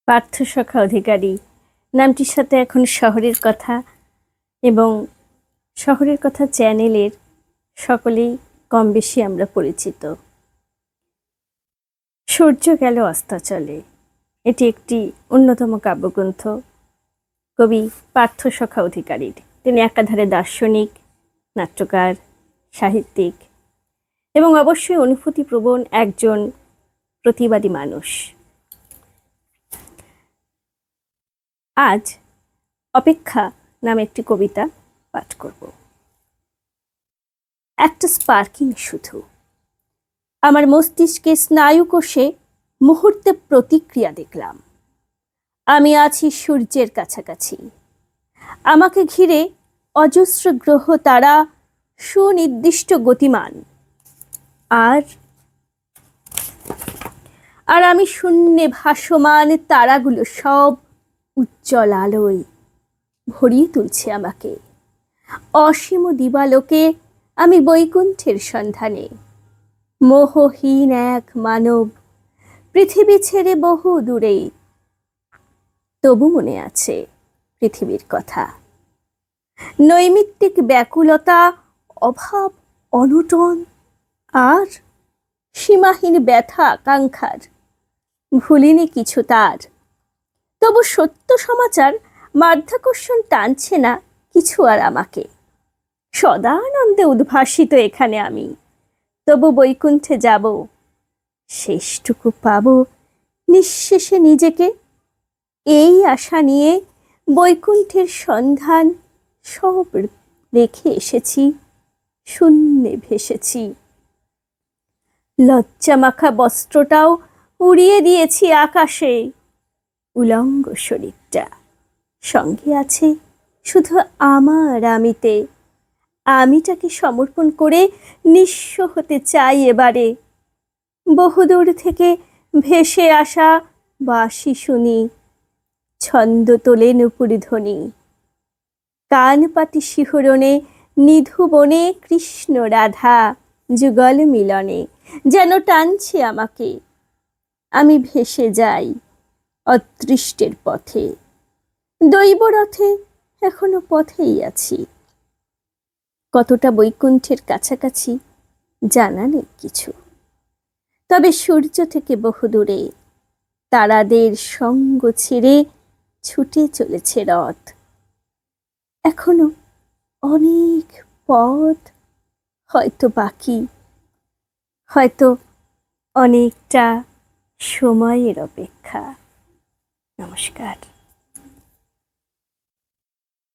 পার্থসখা অধিকারী নামটির সাথে এখন শহরের কথা এবং শহরের কথা চ্যানেলের সকলেই কম বেশি আমরা পরিচিত। সূর্য গেল অস্তাচলে এটি একটি অন্যতম কাব্যগ্রন্থ কবি পার্থসখা অধিকারীর। তিনি একাধারে দার্শনিক, নাট্যকার, সাহিত্যিক এবং অবশ্যই অনুভূতিপ্রবণ একজন প্রতিবাদী মানুষ। আজ অপেক্ষা নামে একটি কবিতা পাঠ করব। একটা স্পার্কিং শুধু আমার মস্তিষ্কে স্নায়ুকোষে মুহূর্তে প্রতিক্রিয়া দেখলাম। আমি আছি সূর্যের কাছাকাছি, আমাকে ঘিরে অজস্র গ্রহ তারা সুনির্দিষ্ট গতিমান, আর আমি শূন্যে ভাসমান। তারাগুলো সব উজ্জ্বল আলোয় ভরিয়ে তুলছে আমাকে। অসীম দিবালোকে আমি বৈকুণ্ঠের সন্ধানে, মোহহীন এক মানব, পৃথিবী ছেড়ে বহু দূরে। তবু মনে আছে পৃথিবীর কথা, নৈমিত্তিক ব্যাকুলতা, অভাব, অনটন আর সীমাহীন ব্যথা আকাঙ্ক্ষার ভুলিনি কিছু তার। তবু সত্য সমাচার মাধ্যাকর্ষণ টানছে না কিছু আর আমাকে। সদানন্দে উদ্ভাসিত এখানে আমি, তবু বৈকুণ্ঠে যাব, শেষটুকু পাব নিঃশেষে নিজেকে। এই আশা নিয়ে বৈকুণ্ঠের সন্ধান সব রেখে এসেছি, শূন্যে ভেসেছি। লজ্জামাখা বস্ত্রটাও উড়িয়ে দিয়েছি আকাশে। উলঙ্গ শরীরটা সঙ্গে আছে শুধু আমার আমিতে। আমিটাকে সমর্পণ করে নিঃস্ব হতে চাই এবারে। বহুদূর থেকে ভেসে আসা বাঁশি শুনি, ছন্দ তোলে নুপুর ধ্বনি। কান পাতি শিহরণে নিধু বনে কৃষ্ণ রাধা যুগল মিলনে যেন টানছে আমাকে। আমি ভেসে যাই অদৃষ্টের পথে, দৈবরথে এখনো পথেই আছি। কতটা বৈকুণ্ঠের কাছাকাছি জানা নেই কিছু, তবে সূর্য থেকে বহুদূরে তারাদের সঙ্গ ছেড়ে ছুটে চলেছে রথ। এখনো অনেক পথ হয়তো বাকি, হয়তো অনেকটা সময়ের অপেক্ষা। নমস্কার।